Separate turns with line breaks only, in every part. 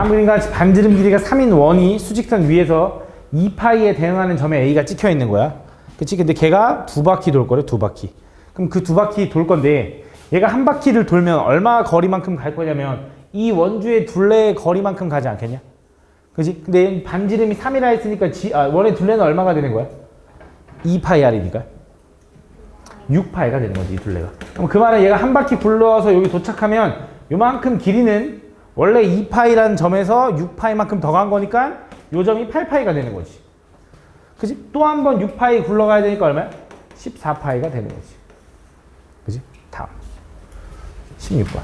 그림과 반지름 길이가 3인 원이 수직선 위에서 2파이에 대응하는 점에 A가 찍혀 있는 거야. 그치? 근데 걔가 두 바퀴 돌 거래, 두 바퀴. 그럼 그 두 바퀴 돌 건데 얘가 한 바퀴를 돌면 얼마 거리만큼 갈 거냐면 이 원주의 둘레의 거리만큼 가지 않겠냐? 그치? 근데 반지름이 3이라 했으니까 원의 둘레는 얼마가 되는 거야? 2파이 R이니까 6파이가 되는 거지, 이 둘레가. 그럼 그 말은 얘가 한 바퀴 굴러서 여기 도착하면 요만큼 길이는 원래 2파이라는 점에서 6파이만큼 더 간 거니까 요 점이 8파이가 되는 거지. 그치? 또 한 번 6파이 굴러가야 되니까 얼마야? 14파이가 되는 거지. 그치? 다음 16번.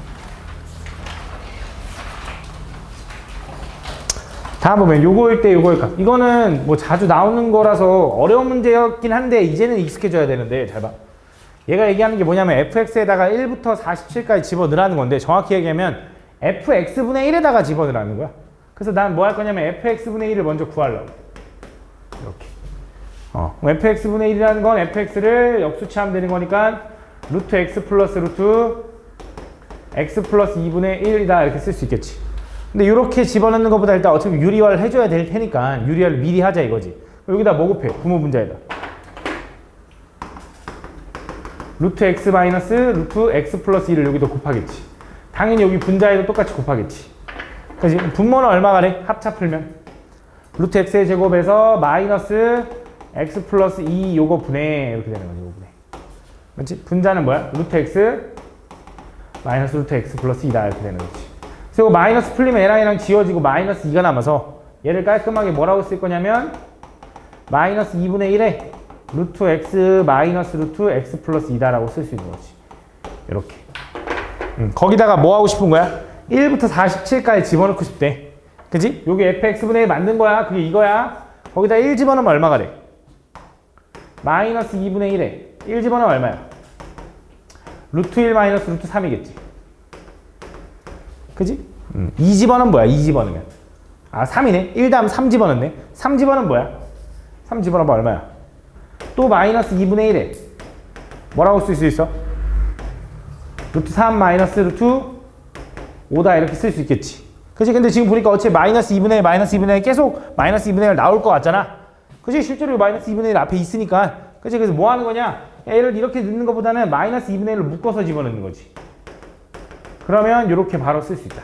다음 보면 요거일 때 요거일까? 이거는 뭐 자주 나오는 거라서 어려운 문제였긴 한데 이제는 익숙해져야 되는데 잘 봐. 얘가 얘기하는 게 뭐냐면 fx에다가 1부터 47까지 집어넣으라는 건데 정확히 얘기하면 fx분의 1에다가 집어넣으라는 거야. 그래서 난 뭐 할 거냐면 fx분의 1을 먼저 구하려고. 이렇게. fx분의 1이라는 건 fx를 역수치하면 되는 거니까 루트 x 플러스 루트 x 플러스 2분의 1이다 이렇게 쓸 수 있겠지. 근데 이렇게 집어넣는 것보다 일단 어차피 유리화를 해줘야 될 테니까 유리화를 미리 하자 이거지. 여기다 뭐 곱해? 부모 분자에다. 루트 x 마이너스 루트 x 플러스 1을 여기도 곱하겠지. 당연히 여기 분자에도 똑같이 곱하겠지. 그치? 분모는 얼마가 돼? 합차 풀면 루트 x의 제곱에서 마이너스 x 플러스 2 요거 분해 이렇게 되는 거지. 요거 분해. 그치? 분자는 뭐야? 루트 x 마이너스 루트 x 플러스 2다 이렇게 되는 거지. 그리고 마이너스 풀리면 얘랑 얘랑 지워지고 마이너스 2가 남아서 얘를 깔끔하게 뭐라고 쓸 거냐면 마이너스 2분의 1에 루트 x 마이너스 루트 x 플러스 2다라고 쓸 수 있는 거지. 이렇게. 거기다가 뭐 하고 싶은 거야? 1부터 47까지 집어넣고 싶대. 그지? 요게 fx분의 1 만든 거야. 그게 이거야. 거기다 1 집어넣으면 얼마가 돼? 마이너스 2분의 1에 1 집어넣으면 얼마야? 루트 1 마이너스 루트 3이겠지. 그지? 2 집어넣으면 뭐야? 2 집어넣으면. 3이네. 1 다음 3 집어넣네. 3 집어넣으면 뭐야? 3 집어넣으면 얼마야? 또 마이너스 2분의 1에 뭐라고 쓸 수 있어? 루트 3 마이너스 루트 5다 이렇게 쓸 수 있겠지. 그치? 근데 지금 보니까 어차피 마이너스 2분의 1 마이너스 2분의 1 계속 마이너스 2분의 1 나올 것 같잖아. 그치? 실제로 마이너스 2분의 1 앞에 있으니까. 그치? 그래서 뭐 하는 거냐? 얘를 이렇게 넣는 것보다는 마이너스 2분의 1로 묶어서 집어넣는 거지. 그러면 이렇게 바로 쓸 수 있다.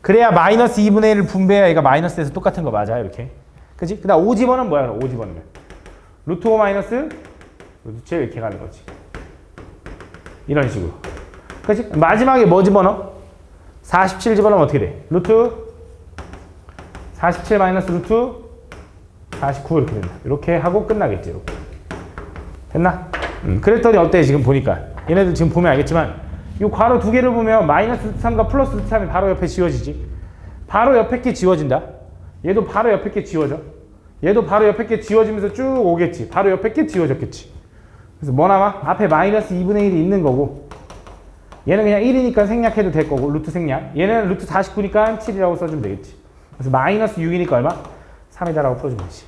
그래야 마이너스 2분의 1을 분배해야 얘가 마이너스에서 똑같은 거 맞아. 이렇게. 그치? 그 다음 5 집어넣으면 뭐야? 5 집어넣으면 루트 5 마이너스 루트 7 이렇게 가는 거지. 이런 식으로. 그치? 마지막에 뭐 집어넣어? 47 집어넣으면 어떻게 돼? 루트 47 마이너스 루트 49 이렇게 된다. 이렇게 하고 끝나겠지. 이렇게. 됐나? 그랬더니 어때? 지금 보니까 얘네들 지금 보면 알겠지만 이 괄호 두 개를 보면 마이너스 루트 3과 플러스 루트 3이 바로 옆에 지워지지. 바로 옆에 게 지워진다. 얘도 바로 옆에 게 지워져. 얘도 바로 옆에 게 지워지면서 쭉 오겠지. 바로 옆에 게 지워졌겠지. 그래서 뭐 남아? 앞에 마이너스 2분의 1이 있는 거고 얘는 그냥 1이니까 생략해도 될 거고 루트 생략. 얘는 루트 49니까 7이라고 써주면 되겠지. 그래서 마이너스 6이니까 얼마? 3이다라고 풀어주면 되지.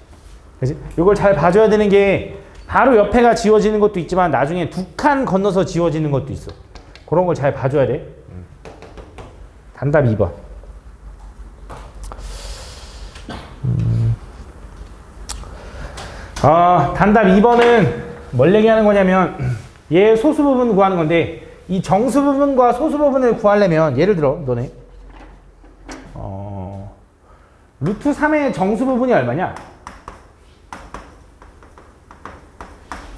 그치? 이걸 잘 봐줘야 되는 게 바로 옆에가 지워지는 것도 있지만 나중에 두 칸 건너서 지워지는 것도 있어. 그런 걸 잘 봐줘야 돼. 단답 2번. 단답 2번은 뭘 얘기하는 거냐면 얘 소수 부분 구하는 건데 이 정수 부분과 소수 부분을 구하려면 예를 들어 너네 루트 3의 정수 부분이 얼마냐?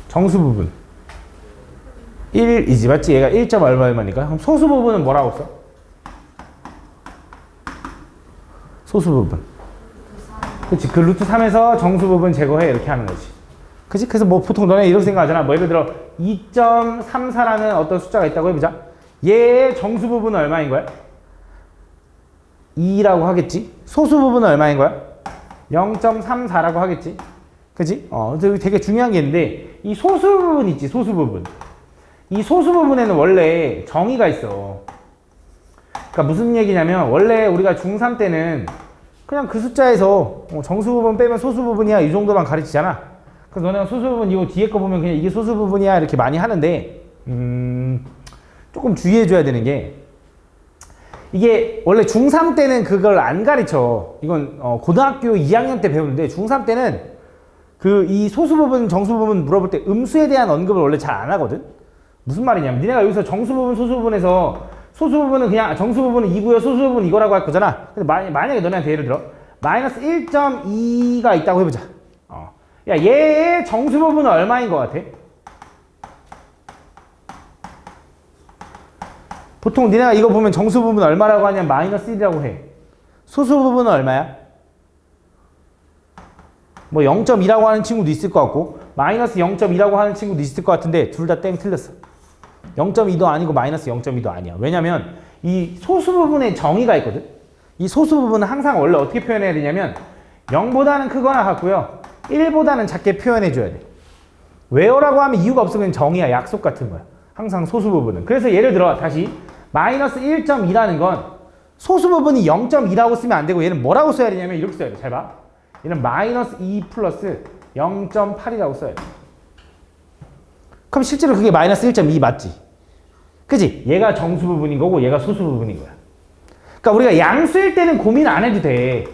정수 부분 1이지 맞지? 얘가 1. 얼마니까? 그럼 소수 부분은 뭐라고 써? 소수 부분. 그치? 그 루트 3에서 정수 부분 제거해 이렇게 하는 거지. 그치? 그래서 뭐 보통 너네 이렇게 생각하잖아. 뭐 예를 들어 2.34라는 어떤 숫자가 있다고 해보자. 얘의 정수 부분은 얼마인 거야? 2라고 하겠지? 소수 부분은 얼마인 거야? 0.34라고 하겠지? 그치? 되게 중요한 게 있는데 이 소수 부분 있지? 소수 부분. 이 소수 부분에는 원래 정의가 있어. 그러니까 무슨 얘기냐면 원래 우리가 중3 때는 그냥 그 숫자에서 정수 부분 빼면 소수 부분이야 이 정도만 가르치잖아. 그래서 너네가 소수 부분 이거 뒤에 거 보면 그냥 이게 소수 부분이야 이렇게 많이 하는데 조금 주의해줘야 되는 게 이게 원래 중3 때는 그걸 안 가르쳐. 이건 고등학교 2학년 때 배우는데 중3 때는 그 이 소수 부분, 정수 부분 물어볼 때 음수에 대한 언급을 원래 잘 안 하거든. 무슨 말이냐면 니네가 여기서 정수 부분, 소수 부분에서 소수 부분은 그냥 정수 부분은 2고요, 소수 부분은 이거라고 할 거잖아. 근데 만약에 너네한테 예를 들어 마이너스 1.2가 있다고 해보자. 야, 얘의 정수 부분은 얼마인 것 같아? 보통 니네가 이거 보면 정수 부분 얼마라고 하냐면 마이너스 1이라고 해. 소수 부분은 얼마야? 뭐 0.2라고 하는 친구도 있을 것 같고 마이너스 0.2라고 하는 친구도 있을 것 같은데 둘 다 땡 틀렸어. 0.2도 아니고 마이너스 0.2도 아니야. 왜냐면 이 소수 부분에 정의가 있거든. 이 소수 부분은 항상 원래 어떻게 표현해야 되냐면 0보다는 크거나 같고요 1보다는 작게 표현해 줘야 돼. 왜요라고 하면 이유가 없어. 그냥 정의야. 약속 같은 거야. 항상 소수 부분은. 그래서 예를 들어 다시 마이너스 1.2라는 건 소수 부분이 0.2라고 쓰면 안 되고 얘는 뭐라고 써야 되냐면 이렇게 써야 돼. 잘 봐. 얘는 마이너스 2 플러스 0.8이라고 써야 돼. 그럼 실제로 그게 마이너스 1.2 맞지? 그지? 얘가 정수 부분인 거고 얘가 소수 부분인 거야. 그러니까 우리가 양수일 때는 고민 안 해도 돼.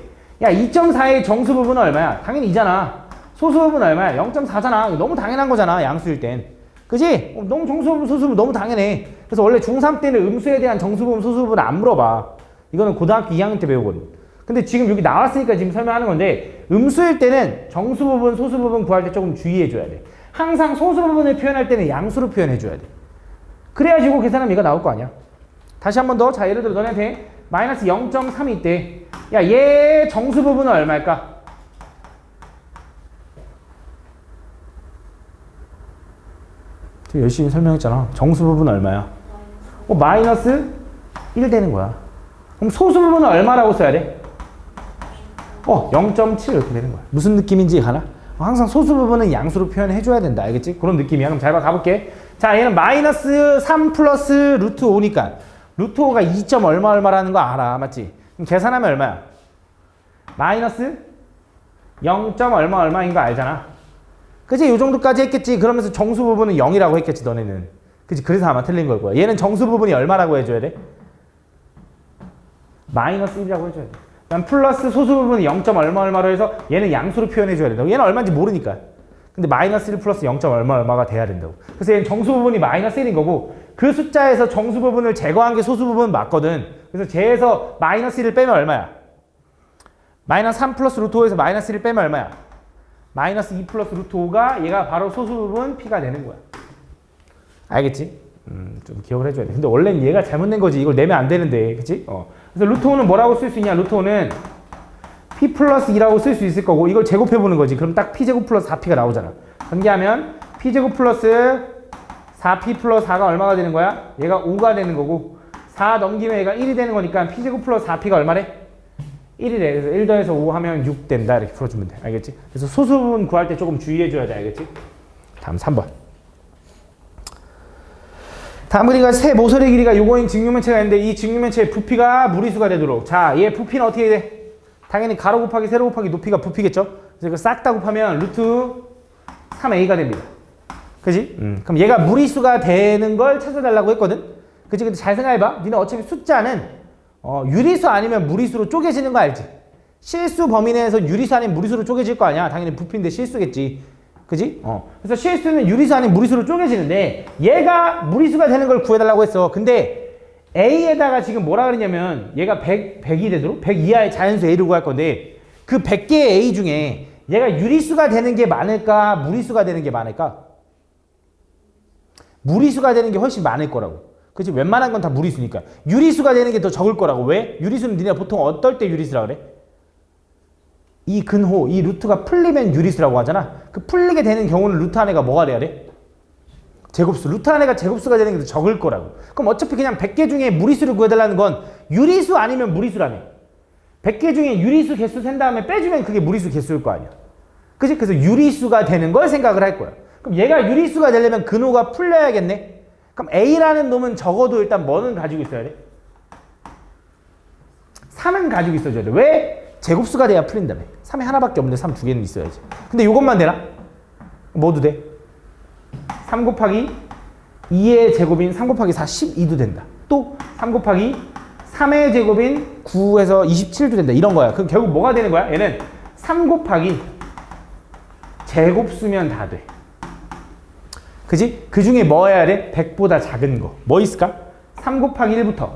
야, 2.4의 정수 부분은 얼마야? 당연히 2잖아. 소수 부분은 얼마야? 0.4잖아. 너무 당연한 거잖아. 양수일 땐. 그지? 너무 정수 부분, 소수 부분 너무 당연해. 그래서 원래 중3 때는 음수에 대한 정수 부분, 소수 부분 안 물어봐. 이거는 고등학교 2학년 때 배우거든. 근데 지금 여기 나왔으니까 지금 설명하는 건데 음수일 때는 정수 부분, 소수 부분 구할 때 조금 주의해줘야 돼. 항상 소수 부분을 표현할 때는 양수로 표현해줘야 돼. 그래야지고 계산하면 얘가 나올 거 아니야. 다시 한 번 더. 자, 예를 들어 너네한테 마이너스 0.3이 있대. 야, 얘 정수 부분은 얼마일까? 제가 열심히 설명했잖아. 정수 부분은 얼마야? 마이너스 1 되는 거야. 그럼 소수 부분은 얼마라고 써야 돼? 0.7 이렇게 되는 거야. 무슨 느낌인지 가나? 항상 소수 부분은 양수로 표현해줘야 된다. 알겠지? 그런 느낌이야. 그럼 잘 봐. 가볼게. 자, 얘는 마이너스 3 플러스 루트 5니까 루트 5가 2. 얼마라는 거 알아. 맞지? 그럼 계산하면 얼마야? 마이너스 0. 얼마인 거 알잖아. 그치? 요 정도까지 했겠지. 그러면서 정수 부분은 0이라고 했겠지. 너네는. 그치? 그래서 아마 틀린 걸 거야. 얘는 정수 부분이 얼마라고 해줘야 돼? 마이너스 1이라고 해줘야 돼. 그다음 플러스 소수 부분이 0. 얼마로 해서 얘는 양수로 표현해줘야 된다고. 얘는 얼마인지 모르니까. 근데 마이너스 1 플러스 0. 얼마가 돼야 된다고. 그래서 얘는 정수 부분이 마이너스 1인 거고 그 숫자에서 정수 부분을 제거한 게 소수 부분 맞거든. 그래서 쟤에서 마이너스 1을 빼면 얼마야? 마이너스 3 플러스 루트 5에서 마이너스 1을 빼면 얼마야? 마이너스 2 플러스 루트 5가 얘가 바로 소수 부분 P가 되는 거야. 알겠지? 좀 기억을 해줘야 돼. 근데 원래는 얘가 잘못된 거지. 이걸 내면 안 되는데. 그치? 그래서 루트 5는 뭐라고 쓸 수 있냐? 루트 5는 P 플러스 2라고 쓸 수 있을 거고 이걸 제곱해보는 거지. 그럼 딱 P제곱 플러스 4P가 나오잖아. 전개하면 P제곱 플러스 4P 플러스 4가 얼마가 되는 거야? 얘가 5가 되는 거고 4 넘기면 얘가 1이 되는 거니까 P제곱 플러스 4P가 얼마래? 1이래. 그래서 1 더해서 5 하면 6 된다. 이렇게 풀어주면 돼. 알겠지? 그래서 소수 부분 구할 때 조금 주의해줘야 돼. 알겠지? 다음 3번. 다음 그림과 세 모서리 길이가 요거인 직육면체가 있는데 이 직육면체의 부피가 무리수가 되도록. 자, 얘 부피는 어떻게 돼? 당연히 가로 곱하기 세로 곱하기 높이가 부피겠죠? 그래서 이거 싹 다 곱하면 루트 3a가 됩니다. 그지? 그럼 얘가 무리수가 되는 걸 찾아달라고 했거든? 그치? 근데 잘 생각해봐. 니네 어차피 숫자는 유리수 아니면 무리수로 쪼개지는 거 알지? 실수 범위 내에서 유리수 아닌 무리수로 쪼개질 거 아니야? 당연히 부피인데 실수겠지. 그지? 그래서 실수는 유리수 아닌 무리수로 쪼개지는데 얘가 무리수가 되는 걸 구해달라고 했어. 근데 A에다가 지금 뭐라 그러냐면 얘가 100이 되도록 100 이하의 자연수 A를 구할 건데 그 100개의 A 중에 얘가 유리수가 되는 게 많을까? 무리수가 되는 게 많을까? 무리수가 되는 게 훨씬 많을 거라고. 그치? 웬만한 건 다 무리수니까. 유리수가 되는 게 더 적을 거라고. 왜? 유리수는 니네가 보통 어떨 때 유리수라 그래? 이 근호, 이 루트가 풀리면 유리수라고 하잖아. 그 풀리게 되는 경우는 루트 안에가 뭐가 돼야 돼? 제곱수. 루트 안에가 제곱수가 되는 게 더 적을 거라고. 그럼 어차피 그냥 100개 중에 무리수를 구해달라는 건 유리수 아니면 무리수라며. 100개 중에 유리수 개수 센 다음에 빼주면 그게 무리수 개수일 거 아니야. 그치? 그래서 유리수가 되는 걸 생각을 할 거야. 그럼 얘가 유리수가 되려면 근호가 풀려야겠네. 그럼 A라는 놈은 적어도 일단 뭐는 가지고 있어야 돼? 3은 가지고 있어줘야 돼. 왜? 제곱수가 돼야 풀린다며. 3이 하나밖에 없는데 3 두 개는 있어야지. 근데 이것만 되나? 뭐도 돼? 3 곱하기 2의 제곱인 3 곱하기 4, 12도 된다. 또 3 곱하기 3의 제곱인 9에서 27도 된다. 이런 거야. 그럼 결국 뭐가 되는 거야? 얘는 3 곱하기 제곱수면 다 돼. 그지? 그 중에 뭐 해야 돼? 100보다 작은 거. 뭐 있을까? 3 곱하기 1부터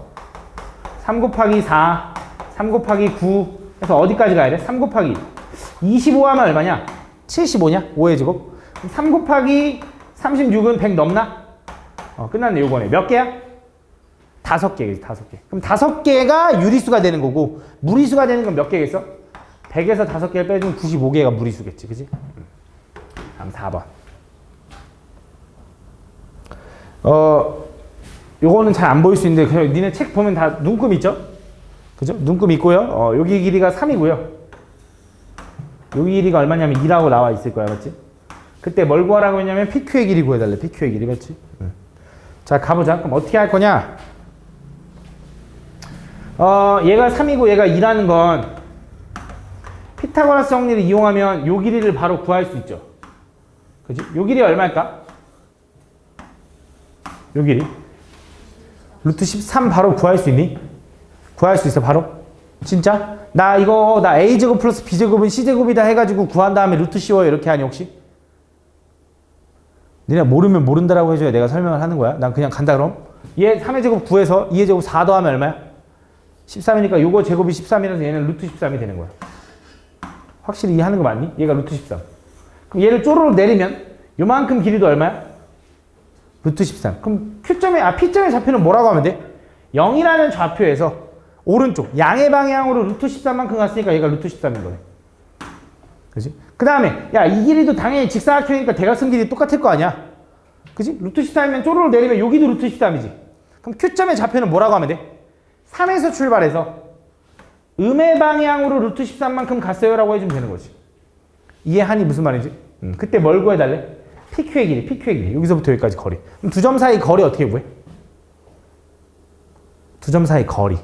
3 곱하기 4, 3 곱하기 9 해서 어디까지 가야 돼? 3 곱하기 25 하면 얼마냐? 75냐? 5의 제곱. 3 곱하기 36은 100 넘나? 끝났네. 요거네. 몇 개야? 5개겠지. 5개. 그럼 5개가 유리수가 되는 거고 무리수가 되는 건 몇 개겠어? 100에서 5개를 빼주면 95개가 무리수겠지. 그지? 다음 4번. 요거는 잘 안 보일 수 있는데 그냥 니네 책 보면 다 눈금 있죠? 그죠? 눈금 있고요. 여기 길이가 3이고요. 여기 길이가 얼마냐면 2라고 나와 있을 거야. 맞지? 그때 뭘 구하라고 했냐면 PQ의 길이 구해달래. PQ의 길이. 맞지? 자, 가보자. 그럼 어떻게 할 거냐? 얘가 3이고 얘가 2라는 건 피타고라스 정리를 이용하면 요 길이를 바로 구할 수 있죠. 그지? 요 길이 얼마일까? 요 길이 루트 13 바로 구할 수 있니? 구할 수 있어 바로? 진짜? 나 A제곱 플러스 B제곱은 C제곱이다 해가지고 구한 다음에 루트 씌워요 이렇게 하니 혹시? 니네 모르면 모른다라고 해줘야 내가 설명을 하는 거야. 난 그냥 간다 그럼? 얘 3의 제곱 9에서 2의 제곱 4 더하면 얼마야? 13이니까 요거 제곱이 13이라서 얘는 루트 13이 되는 거야. 확실히 이해하는 거 맞니? 얘가 루트 13. 그럼 얘를 쪼르륵 내리면 요만큼 길이도 얼마야? 루트 13. 그럼 P점의 좌표는 뭐라고 하면 돼? 0이라는 좌표에서 오른쪽 양의 방향으로 루트 13만큼 갔으니까 얘가 루트 13인 거네. 그지? 그 다음에 야 이 길이도 당연히 직사각형이니까 대각선 길이 똑같을 거 아니야. 그지? 루트 13이면 쪼르륵 내리면 여기도 루트 13이지. 그럼 Q점의 좌표는 뭐라고 하면 돼? 3에서 출발해서 음의 방향으로 루트 13만큼 갔어요 라고 해주면 되는 거지. 이해하니 무슨 말인지? 그때 뭘 구해달래? PQ의 길이, PQ의 길이. 여기서부터 여기까지 거리. 그럼 두 점 사이 거리 어떻게 구해? 두 점 사이 거리.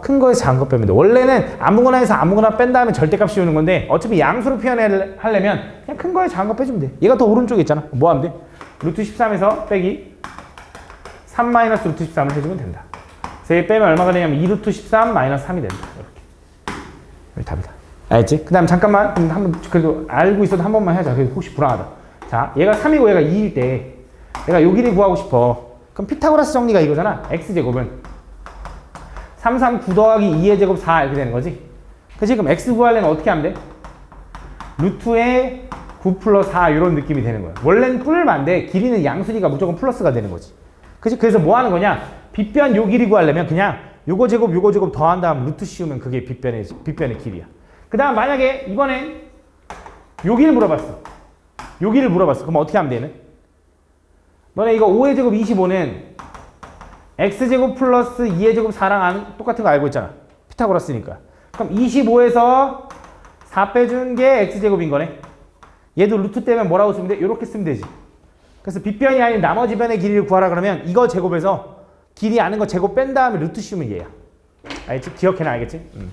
큰 거에서 작은 거 빼면 돼. 원래는 아무거나 해서 아무거나 뺀 다음에 절대값 씌우는 건데 어차피 양수로 표현하려면 그냥 큰 거에 작은 거 빼주면 돼. 얘가 더 오른쪽에 있잖아. 뭐 하면 돼? 루트 13에서 빼기 3 마이너스 루트 13을 해주면 된다. 그래서 얘 빼면 얼마가 되냐면 2루트 13 마이너스 3이 된다. 이렇게. 여기 답이다. 알겠지? 그 다음 잠깐만 한번 그래도 알고 있어도 한 번만 하자. 그래도 혹시 불안하다. 자, 얘가 3이고 얘가 2일 때 내가 요 길이 구하고 싶어. 그럼 피타고라스 정리가 이거잖아. x제곱은 3, 3, 9 더하기 2의 제곱 4 이렇게 되는 거지. 그치? 그럼 x 구하려면 어떻게 하면 돼? 루트에 9 플러스 4 이런 느낌이 되는 거야. 원래는 뿔만데 길이는 양수니까 무조건 플러스가 되는 거지. 그치? 그래서 뭐 하는 거냐? 빗변 요 길이 구하려면 그냥 요거 제곱 더한 다음 루트 씌우면 그게 빗변의 길이야. 그 다음 만약에 이번엔 요 길을 물어봤어. 요 길을 물어봤어. 그럼 어떻게 하면 되는? 너네 이거 5의 제곱 25는 x제곱 플러스 2의 제곱 4랑 똑같은 거 알고 있잖아. 피타고라스니까. 그럼 25에서 4 빼준 게 x제곱인 거네. 얘도 루트 떼면 뭐라고 쓰면 돼? 이렇게 쓰면 되지. 그래서 빗변이 아닌 나머지 변의 길이를 구하라 그러면 이거 제곱에서 길이 아는 거 제곱 뺀 다음에 루트 씌우면 얘야. 알겠지? 기억해놔. 알겠지? 됐어.